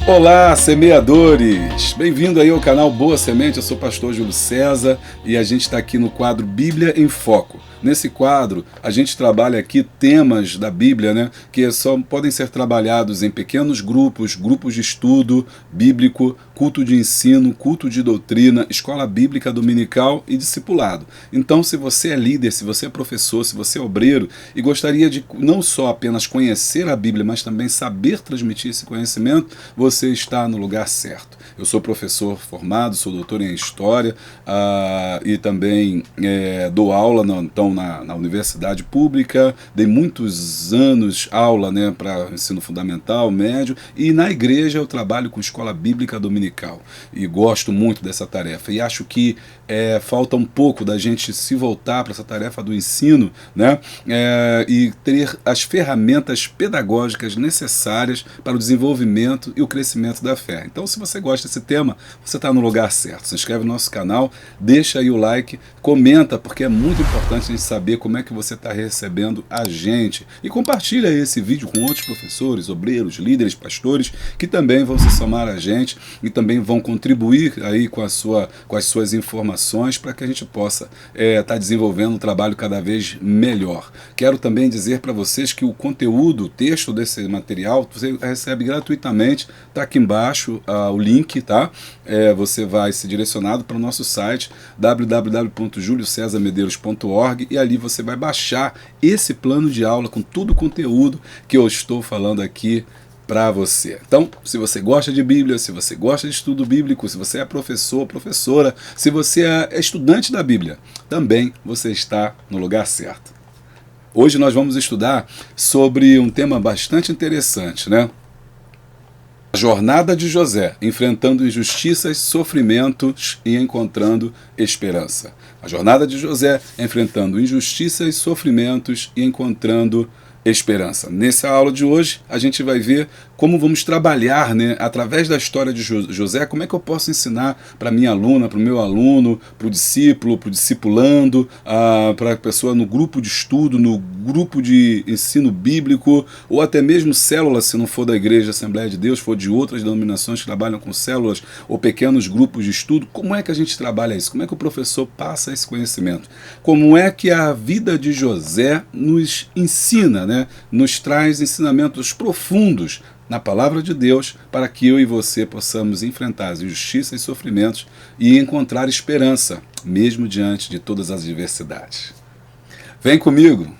Olá, semeadores! Bem-vindo aí ao canal Boa Semente, eu sou o pastor Júlio César e a gente está aqui no quadro Bíblia em Foco. Nesse quadro, a gente trabalha aqui temas da Bíblia, né, que só podem ser trabalhados em pequenos grupos, grupos de estudo bíblico, culto de ensino, culto de doutrina, escola bíblica dominical e discipulado. Então, se você é líder, se você é professor, se você é obreiro e gostaria de não só apenas conhecer a Bíblia, mas também saber transmitir esse conhecimento, você está no lugar certo. Eu sou professor formado, sou doutor em História e também dou aula na universidade pública, dei muitos anos aula, né, para ensino fundamental, médio, e na igreja eu trabalho com escola bíblica dominical e gosto muito dessa tarefa e acho que falta um pouco da gente se voltar para essa tarefa do ensino, né, e ter as ferramentas pedagógicas necessárias para o desenvolvimento e o crescimento da fé. Então, se você gosta desse tema, você está no lugar certo. Se inscreve no nosso canal, deixa aí o like, comenta, porque é muito importante a gente saber como é que você está recebendo a gente. E compartilha esse vídeo com outros professores, obreiros, líderes, pastores, que também vão se somar a gente e também vão contribuir aí com as suas informações para que a gente possa estar desenvolvendo um trabalho cada vez melhor. Quero também dizer para vocês que o conteúdo, o texto desse material, você recebe gratuitamente, está aqui embaixo o link, tá? Você vai ser direcionado para o nosso site www.juliocesarmedeiros.org e ali você vai baixar esse plano de aula com todo o conteúdo que eu estou falando aqui para você. Então, se você gosta de Bíblia, se você gosta de estudo bíblico, se você é professor, professora, se você é estudante da Bíblia, também você está no lugar certo. Hoje nós vamos estudar sobre um tema bastante interessante, né? A jornada de José, enfrentando injustiças, sofrimentos e encontrando esperança. A jornada de José, enfrentando injustiças, sofrimentos e encontrando esperança. Nessa aula de hoje, a gente vai ver como vamos trabalhar, né, através da história de José, como é que eu posso ensinar para minha aluna, para o meu aluno, para o discípulo, para o discipulando, para a pessoa no grupo de estudo, no grupo de ensino bíblico, ou até mesmo células, se não for da Igreja Assembleia de Deus, for de outras denominações que trabalham com células ou pequenos grupos de estudo. Como é que a gente trabalha isso? Como é que o professor passa esse conhecimento? Como é que a vida de José nos ensina, né, nos traz ensinamentos profundos na palavra de Deus, para que eu e você possamos enfrentar as injustiças e sofrimentos e encontrar esperança, mesmo diante de todas as adversidades. Vem comigo!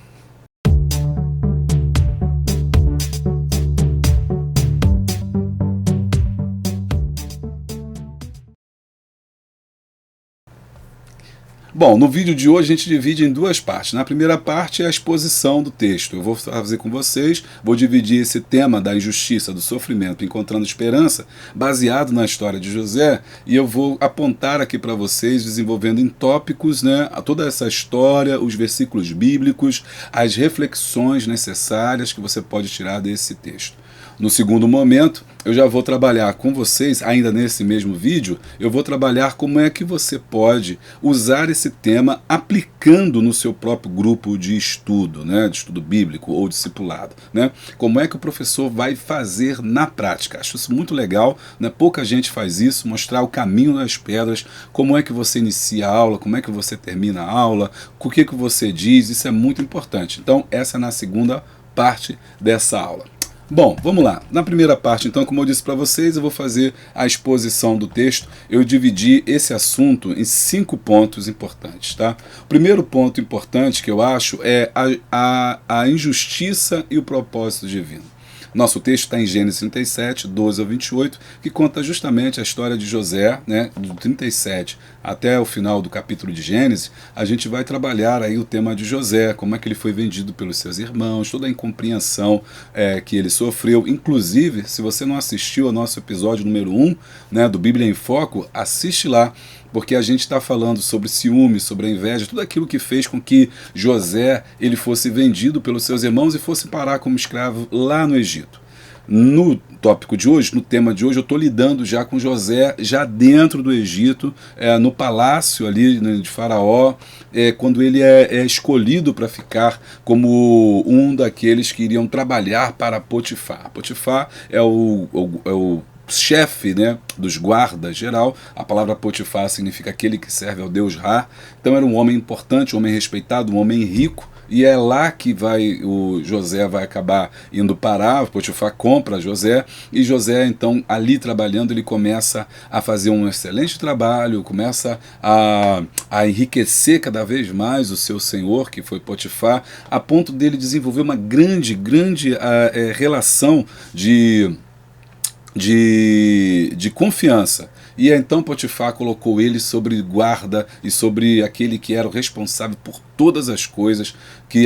Bom, no vídeo de hoje a gente divide em duas partes. Na primeira parte é a exposição do texto. Eu vou fazer com vocês, vou dividir esse tema da injustiça, do sofrimento, encontrando esperança, baseado na história de José, e eu vou apontar aqui para vocês, desenvolvendo em tópicos, né, toda essa história, os versículos bíblicos, as reflexões necessárias que você pode tirar desse texto. No segundo momento, eu já vou trabalhar com vocês, ainda nesse mesmo vídeo, eu vou trabalhar como é que você pode usar esse tema aplicando no seu próprio grupo de estudo, né, de estudo bíblico ou discipulado, né? Como é que o professor vai fazer na prática. Acho isso muito legal, né? Pouca gente faz isso, mostrar o caminho das pedras, como é que você inicia a aula, como é que você termina a aula, o que você diz, isso é muito importante. Então, essa é na segunda parte dessa aula. Bom, vamos lá. Na primeira parte, então, como eu disse para vocês, eu vou fazer a exposição do texto. Eu dividi esse assunto em 5 pontos importantes, tá? O primeiro ponto importante que eu acho é a injustiça e o propósito divino. Nosso texto está em Gênesis 37, 12 ao 28, que conta justamente a história de José, né, do 37 até o final do capítulo de Gênesis. A gente vai trabalhar aí o tema de José, como é que ele foi vendido pelos seus irmãos, toda a incompreensão que ele sofreu. Inclusive, se você não assistiu ao nosso episódio número 1, né, do Bíblia em Foco, assiste lá, porque a gente está falando sobre ciúme, sobre a inveja, tudo aquilo que fez com que José ele fosse vendido pelos seus irmãos e fosse parar como escravo lá no Egito. No tópico de hoje, no tema de hoje, eu estou lidando já com José, já dentro do Egito, no palácio ali, né, de Faraó, quando ele é escolhido para ficar como um daqueles que iriam trabalhar para Potifar. Potifar é o chefe, né, dos guardas geral. A palavra Potifar significa aquele que serve ao Deus Ra. Então era um homem importante, um homem respeitado, um homem rico. E é lá que o José vai acabar indo parar. O Potifar compra José, e José, então, ali trabalhando, ele começa a fazer um excelente trabalho, começa a enriquecer cada vez mais o seu senhor, que foi Potifar, a ponto dele desenvolver uma grande relação de confiança. E então Potifar colocou ele sobre guarda e sobre aquele que era o responsável por todas as coisas que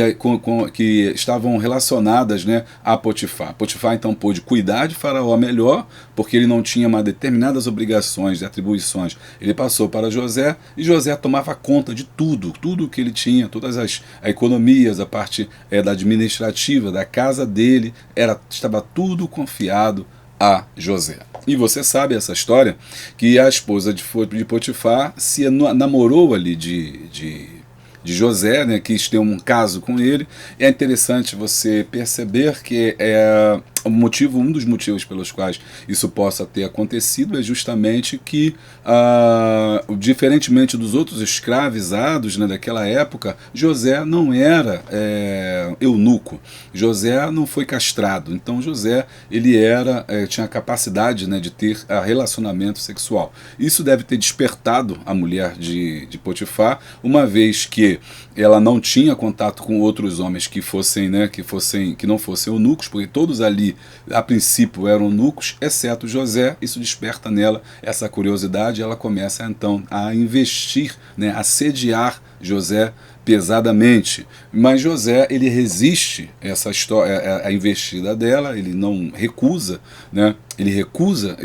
estavam relacionadas, né, a Potifar. Potifar então pôde cuidar de Faraó melhor, porque ele não tinha mais determinadas obrigações e atribuições. Ele passou para José, e José tomava conta de tudo que ele tinha, todas as economias, a parte da administrativa da casa dele, estava tudo confiado a José. E você sabe essa história, que a esposa de Potifar se namorou ali de José, né, quis ter um caso com ele. É interessante você perceber que um dos motivos pelos quais isso possa ter acontecido é justamente que, diferentemente dos outros escravizados, né, daquela época, José não era eunuco. José não foi castrado. Então José ele tinha a capacidade, né, de ter relacionamento sexual. Isso deve ter despertado a mulher de Potifar, uma vez que ela não tinha contato com outros homens que não fossem eunucos, porque todos ali a princípio eram eunucos, exceto José. Isso desperta nela essa curiosidade, e ela começa então a investir, né, a sediar José pesadamente. Mas José ele resiste essa história, a investida dela, ele não recusa, né? Ele recusa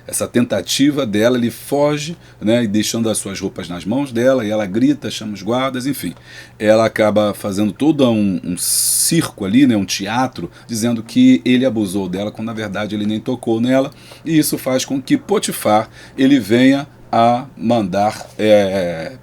essa tentativa dela, ele foge, né, e deixando as suas roupas nas mãos dela, e ela grita, chama os guardas, enfim. Ela acaba fazendo todo um circo ali, né, um teatro, dizendo que ele abusou dela, quando na verdade ele nem tocou nela, e isso faz com que Potifar ele venha a mandar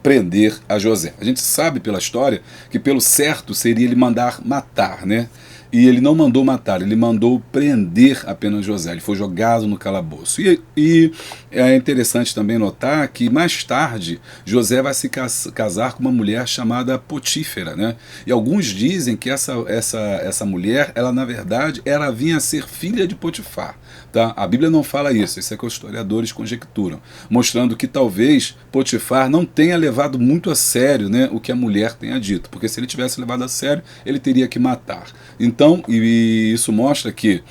prender a José. A gente sabe pela história que pelo certo seria ele mandar matar, né? E ele não mandou matar, ele mandou prender apenas José. Ele foi jogado no calabouço. E é interessante também notar que mais tarde José vai se casar com uma mulher chamada Potífera, né? E alguns dizem que essa mulher, ela na verdade, vinha a ser filha de Potifar. Tá? A Bíblia não fala isso é que os historiadores conjecturam, mostrando que talvez Potifar não tenha levado muito a sério, né, o que a mulher tenha dito, porque se ele tivesse levado a sério, ele teria que matar. Então, e isso mostra que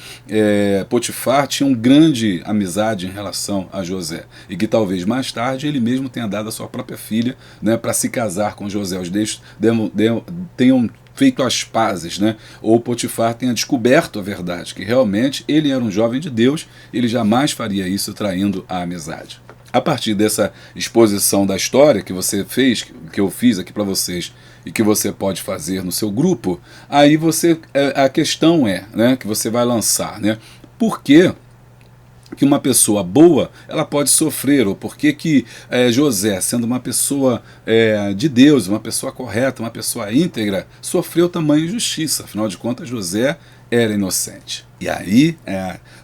Potifar tinha uma grande amizade em relação a José, e que talvez mais tarde ele mesmo tenha dado a sua própria filha, né, para se casar com José. Os dois tenham feito as pazes, né? Ou Potifar tenha descoberto a verdade, que realmente ele era um jovem de Deus, ele jamais faria isso traindo a amizade. A partir dessa exposição da história que você fez, que eu fiz aqui para vocês, e que você pode fazer no seu grupo, aí a questão né, que você vai lançar, né? Por quê que uma pessoa boa ela pode sofrer, ou por que José, sendo uma pessoa de Deus, uma pessoa correta, uma pessoa íntegra, sofreu tamanha injustiça? Afinal de contas, José era inocente. E aí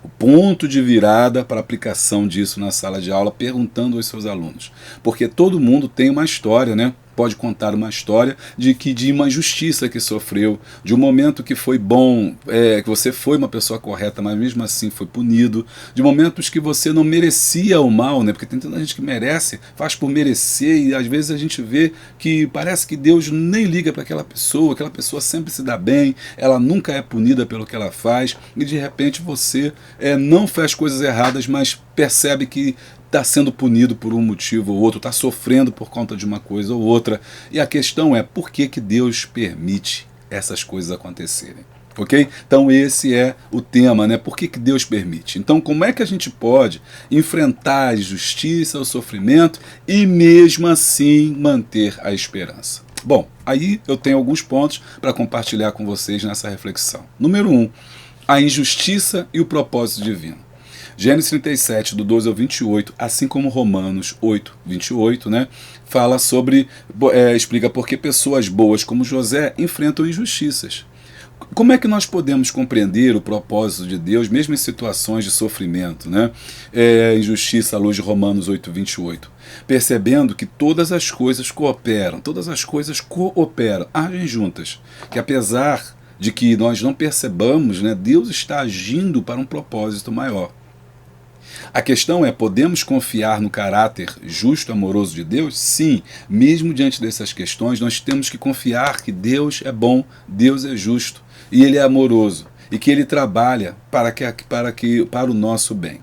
o ponto de virada para a aplicação disso na sala de aula, perguntando aos seus alunos. Porque todo mundo tem uma história, né? Pode contar uma história de uma injustiça que sofreu, de um momento que foi bom, que você foi uma pessoa correta, mas mesmo assim foi punido, de momentos que você não merecia o mal, né? Porque tem tanta gente que merece, faz por merecer, e às vezes a gente vê que parece que Deus nem liga para aquela pessoa sempre se dá bem, ela nunca é punida pelo que ela faz, e de repente você não faz coisas erradas, mas percebe que está sendo punido por um motivo ou outro, está sofrendo por conta de uma coisa ou outra. E a questão é, por que Deus permite essas coisas acontecerem? Ok? Então esse é o tema, né? Por que Deus permite? Então como é que a gente pode enfrentar a injustiça, o sofrimento e mesmo assim manter a esperança? Bom, aí eu tenho alguns pontos para compartilhar com vocês nessa reflexão. Número 1, a injustiça e o propósito divino. Gênesis 37, do 12 ao 28, assim como Romanos 8, 28, né, fala sobre, explica por que pessoas boas como José enfrentam injustiças. Como é que nós podemos compreender o propósito de Deus, mesmo em situações de sofrimento, né? Injustiça à luz de Romanos 8:28. Percebendo que todas as coisas cooperam, agem juntas. Que apesar de que nós não percebamos, né, Deus está agindo para um propósito maior. A questão é, podemos confiar no caráter justo e amoroso de Deus? Sim, mesmo diante dessas questões, nós temos que confiar que Deus é bom, Deus é justo, e Ele é amoroso, e que Ele trabalha para o nosso bem.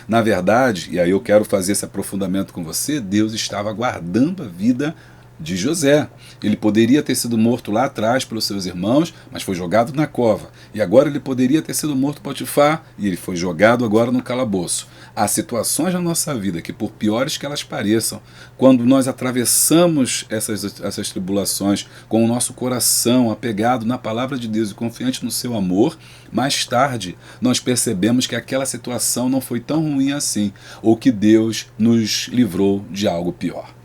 Na verdade, e aí eu quero fazer esse aprofundamento com você, Deus estava guardando a vida de José. Ele poderia ter sido morto lá atrás pelos seus irmãos, mas foi jogado na cova. E agora ele poderia ter sido morto por Potifar, e ele foi jogado agora no calabouço. Há situações na nossa vida que, por piores que elas pareçam, quando nós atravessamos essas tribulações com o nosso coração apegado na palavra de Deus e confiante no seu amor, mais tarde nós percebemos que aquela situação não foi tão ruim assim, ou que Deus nos livrou de algo pior.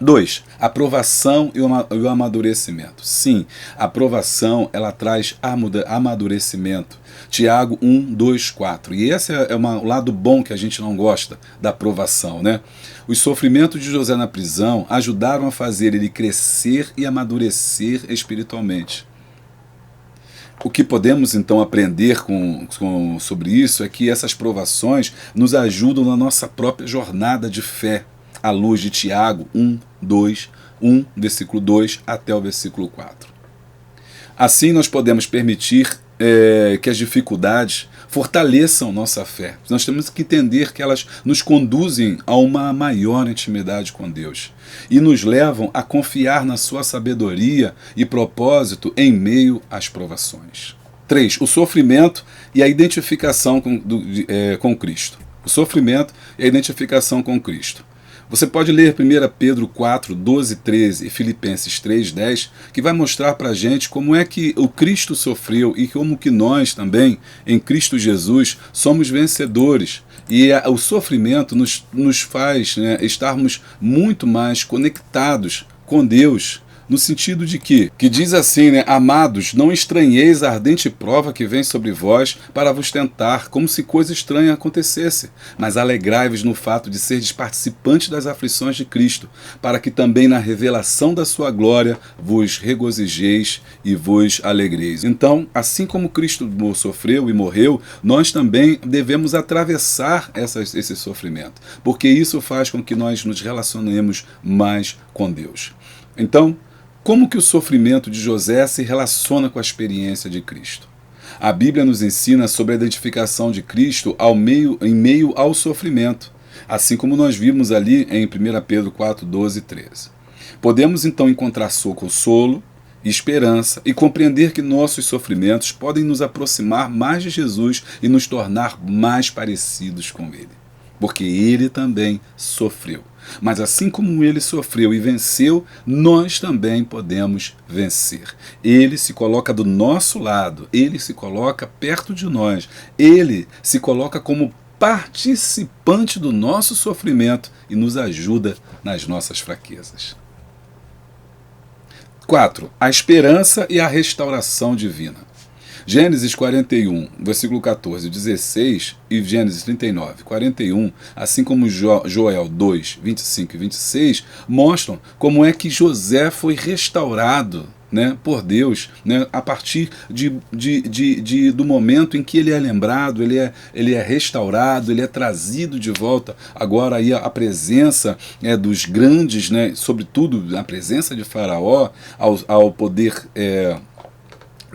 2. Aprovação e o amadurecimento. Sim, a aprovação ela traz amadurecimento. Tiago 1:2-4. E esse é o lado bom que a gente não gosta da aprovação, né? Os sofrimentos de José na prisão ajudaram a fazer ele crescer e amadurecer espiritualmente. O que podemos então aprender sobre isso é que essas provações nos ajudam na nossa própria jornada de fé, à luz de Tiago 1, versículo 2 até o versículo 4. Assim nós podemos permitir que as dificuldades fortaleçam nossa fé. Nós temos que entender que elas nos conduzem a uma maior intimidade com Deus e nos levam a confiar na sua sabedoria e propósito em meio às provações. 3. O sofrimento e a identificação com Cristo. O sofrimento e a identificação com Cristo. Você pode ler 1 Pedro 4:12-13 e Filipenses 3:10, que vai mostrar para a gente como é que o Cristo sofreu e como que nós também, em Cristo Jesus, somos vencedores. E o sofrimento nos faz, né, estarmos muito mais conectados com Deus, no sentido de que diz assim, né, amados, não estranheis a ardente prova que vem sobre vós para vos tentar, como se coisa estranha acontecesse, mas alegrai-vos no fato de serdes participantes das aflições de Cristo, para que também na revelação da sua glória vos regozijeis e vos alegreis. Então, assim como Cristo sofreu e morreu, nós também devemos atravessar esse sofrimento, porque isso faz com que nós nos relacionemos mais com Deus. Então, como que o sofrimento de José se relaciona com a experiência de Cristo? A Bíblia nos ensina sobre a identificação de Cristo em meio ao sofrimento, assim como nós vimos ali em 1 Pedro 4:12-13. Podemos então encontrar consolo, esperança e compreender que nossos sofrimentos podem nos aproximar mais de Jesus e nos tornar mais parecidos com Ele, porque Ele também sofreu. Mas assim como Ele sofreu e venceu, nós também podemos vencer. Ele se coloca do nosso lado, Ele se coloca perto de nós, Ele se coloca como participante do nosso sofrimento e nos ajuda nas nossas fraquezas. 4. A esperança e a restauração divina. Gênesis 41, versículo 14, 16 e Gênesis 39, 41, assim como Joel 2, 25 e 26, mostram como é que José foi restaurado, né, por Deus, né, a partir do momento em que ele é lembrado, ele é restaurado, ele é trazido de volta. Agora aí a presença dos grandes, né, sobretudo a presença de Faraó, ao poder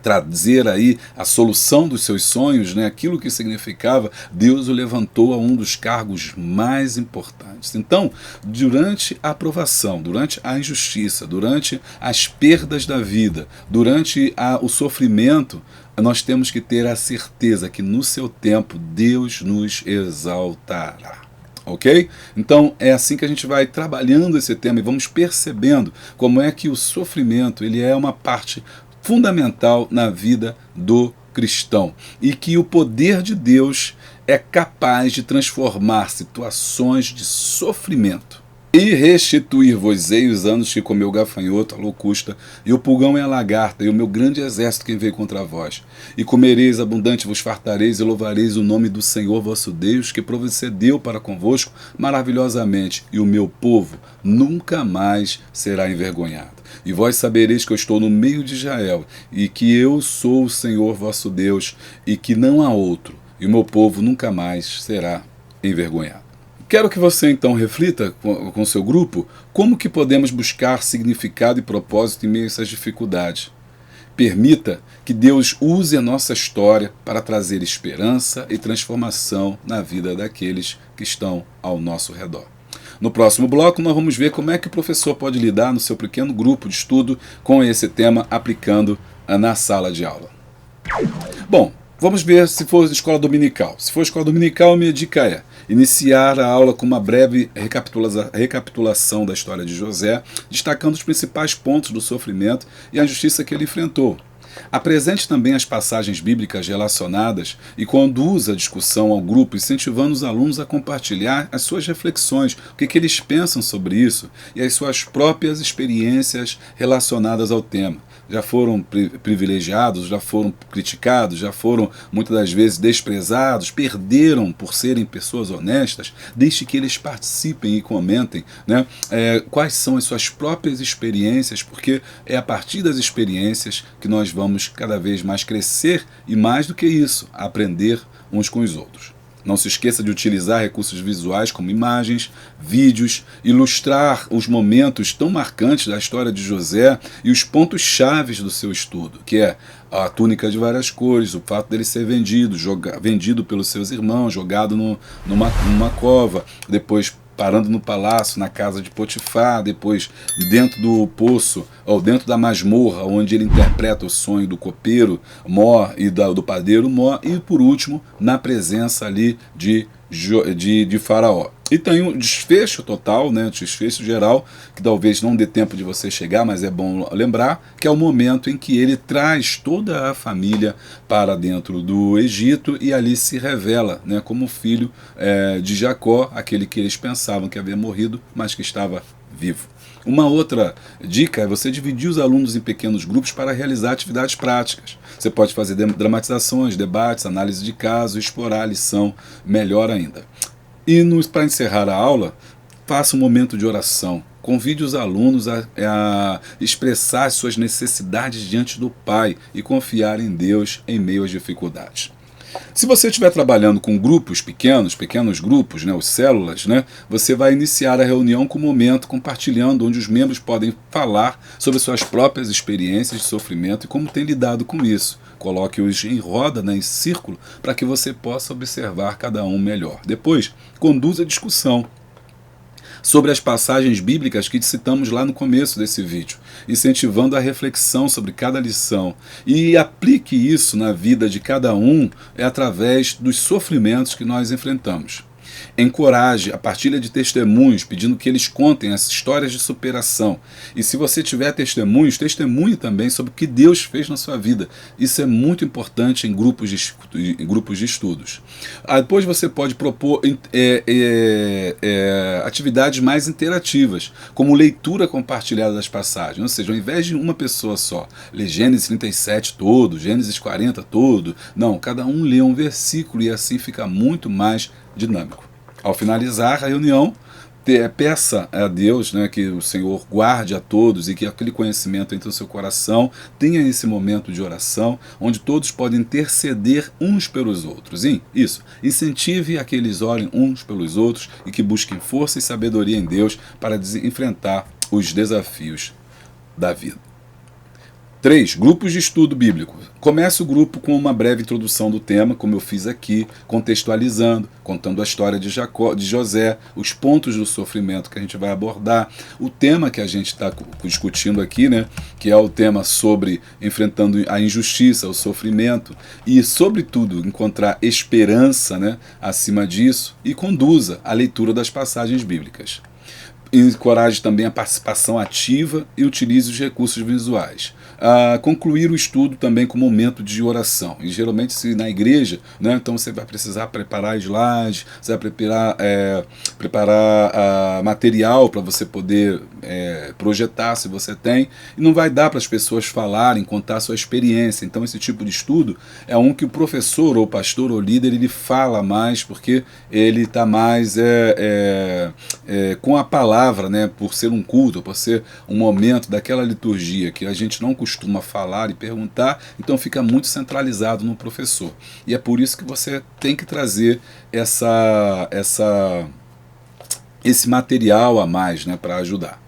trazer aí a solução dos seus sonhos, né, aquilo que significava, Deus o levantou a um dos cargos mais importantes. Então, durante a provação, durante a injustiça, durante as perdas da vida, durante o sofrimento, nós temos que ter a certeza que no seu tempo Deus nos exaltará. Ok? Então é assim que a gente vai trabalhando esse tema e vamos percebendo como é que o sofrimento ele é uma parte fundamental na vida do cristão e que o poder de Deus é capaz de transformar situações de sofrimento E restituir-vos-ei os anos que comeu o gafanhoto, a locusta, e o pulgão e a lagarta, e o meu grande exército que veio contra vós. E comereis abundante, vos fartareis, e louvareis o nome do Senhor vosso Deus, que procedeu para convosco maravilhosamente, e o meu povo nunca mais será envergonhado. E vós sabereis que eu estou no meio de Israel, e que eu sou o Senhor vosso Deus, e que não há outro, e o meu povo nunca mais será envergonhado. Quero que você então reflita com o seu grupo como que podemos buscar significado e propósito em meio a essas dificuldades. Permita que Deus use a nossa história para trazer esperança e transformação na vida daqueles que estão ao nosso redor. No próximo bloco nós vamos ver como é que o professor pode lidar no seu pequeno grupo de estudo com esse tema aplicando na sala de aula. Bom, vamos ver se for escola dominical. Se for escola dominical, minha dica é iniciar a aula com uma breve recapitulação da história de José, destacando os principais pontos do sofrimento e a injustiça que ele enfrentou. Apresente também as passagens bíblicas relacionadas e conduza a discussão ao grupo, incentivando os alunos a compartilhar as suas reflexões, o que eles pensam sobre isso e as suas próprias experiências relacionadas ao tema. Já foram privilegiados, já foram criticados, já foram muitas das vezes desprezados, perderam por serem pessoas honestas. Deixe que eles participem e comentem, né, quais são as suas próprias experiências, porque é a partir das experiências que nós vamos cada vez mais crescer e, mais do que isso, aprender uns com os outros. Não se esqueça de utilizar recursos visuais como imagens, vídeos, ilustrar os momentos tão marcantes da história de José e os pontos chaves do seu estudo, que é a túnica de várias cores, o fato dele ser vendido pelos seus irmãos, jogado numa cova, depois parando no palácio, na casa de Potifar, depois dentro do poço, ou dentro da masmorra, onde ele interpreta o sonho do copeiro Mó e do padeiro Mó, e por último, na presença ali de Faraó. E tem um desfecho total, né, um desfecho geral, que talvez não dê tempo de você chegar, mas é bom lembrar, que é o momento em que ele traz toda a família para dentro do Egito e ali se revela, né, como filho de Jacó, aquele que eles pensavam que havia morrido, mas que estava vivo. Uma outra dica é você dividir os alunos em pequenos grupos para realizar atividades práticas. Você pode fazer dramatizações, debates, análise de caso, explorar a lição melhor ainda. E para encerrar a aula, faça um momento de oração. Convide os alunos a expressar as suas necessidades diante do Pai e confiar em Deus em meio às dificuldades. Se você estiver trabalhando com grupos pequenos grupos, né, os células, né, você vai iniciar a reunião com um momento compartilhando, onde os membros podem falar sobre suas próprias experiências de sofrimento e como tem lidado com isso. Coloque-os em roda, né, em círculo, para que você possa observar cada um melhor. Depois, conduza a discussão sobre as passagens bíblicas que citamos lá no começo desse vídeo, incentivando a reflexão sobre cada lição. E aplique isso na vida de cada um através dos sofrimentos que nós enfrentamos. Encoraje a partilha de testemunhos, pedindo que eles contem as histórias de superação. E se você tiver testemunhos, testemunhe também sobre o que Deus fez na sua vida. Isso é muito importante em grupos de estudos. Depois você pode propor atividades mais interativas, como leitura compartilhada das passagens. Ou seja, ao invés de uma pessoa só ler Gênesis 37 todo, Gênesis 40 todo, não, cada um lê um versículo e assim fica muito mais dinâmico. Ao finalizar a reunião, peça a Deus, né, que o Senhor guarde a todos e que aquele conhecimento entre o seu coração tenha esse momento de oração, onde todos podem interceder uns pelos outros. Isso, incentive a que eles orem uns pelos outros e que busquem força e sabedoria em Deus para enfrentar os desafios da vida. 3. Grupos de estudo bíblico. Comece o grupo com uma breve introdução do tema, como eu fiz aqui, contextualizando, contando a história de José, os pontos do sofrimento que a gente vai abordar, o tema que a gente está discutindo aqui, né, que é o tema sobre enfrentando a injustiça, o sofrimento, e, sobretudo, encontrar esperança, né, acima disso, e conduza a leitura das passagens bíblicas. Encoraje também a participação ativa e utilize os recursos visuais. Concluir o estudo também com momento de oração. E geralmente, se na igreja, né, então você vai precisar preparar slides, você vai preparar material para você poder projetar, se você tem, e não vai dar para as pessoas falarem, contar a sua experiência. Então esse tipo de estudo é um que o professor ou pastor ou líder ele fala mais, porque ele está mais com a palavra, né, por ser um culto, por ser um momento daquela liturgia que a gente não costuma falar e perguntar, então fica muito centralizado no professor. E é por isso que você tem que trazer esse material a mais, né, para ajudar.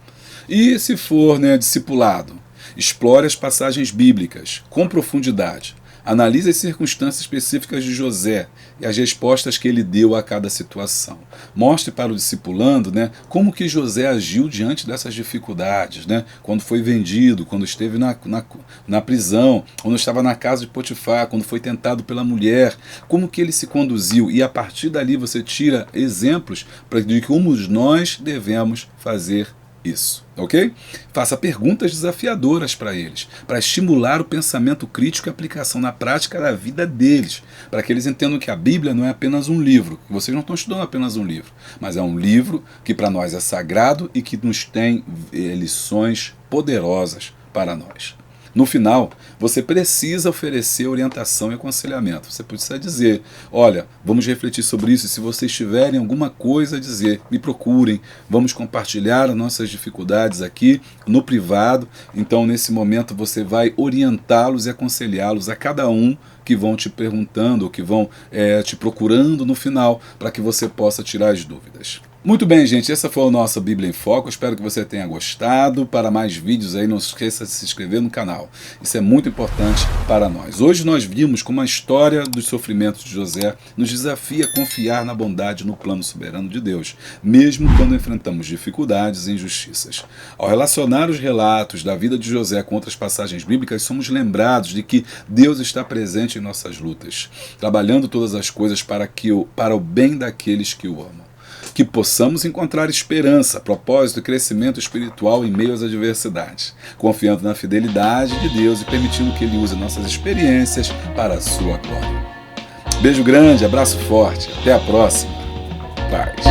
E se for, né, discipulado, explore as passagens bíblicas com profundidade. Analise as circunstâncias específicas de José e as respostas que ele deu a cada situação. Mostre para o discipulando, né, como que José agiu diante dessas dificuldades, né, quando foi vendido, quando esteve na prisão, quando estava na casa de Potifar, quando foi tentado pela mulher, como que ele se conduziu. E a partir dali você tira exemplos de como nós devemos fazer isso, ok? Faça perguntas desafiadoras para eles, para estimular o pensamento crítico e a aplicação na prática da vida deles, para que eles entendam que a Bíblia não é apenas um livro, que vocês não estão estudando apenas um livro, mas é um livro que para nós é sagrado e que nos tem lições poderosas para nós. No final, você precisa oferecer orientação e aconselhamento. Você precisa dizer, olha, vamos refletir sobre isso, e se vocês tiverem alguma coisa a dizer, me procurem, vamos compartilhar as nossas dificuldades aqui no privado. Então, nesse momento, você vai orientá-los e aconselhá-los a cada um que vão te perguntando, ou que vão te procurando no final, para que você possa tirar as dúvidas. Muito bem, gente, essa foi a nossa Bíblia em Foco, espero que você tenha gostado. Para mais vídeos aí, não esqueça de se inscrever no canal, isso é muito importante para nós. Hoje nós vimos como a história dos sofrimentos de José nos desafia a confiar na bondade e no plano soberano de Deus, mesmo quando enfrentamos dificuldades e injustiças. Ao relacionar os relatos da vida de José com outras passagens bíblicas, somos lembrados de que Deus está presente em nossas lutas, trabalhando todas as coisas para o bem daqueles que o amam. Que possamos encontrar esperança, propósito e crescimento espiritual em meio às adversidades, confiando na fidelidade de Deus e permitindo que Ele use nossas experiências para a sua glória. Beijo grande, abraço forte, até a próxima. Paz.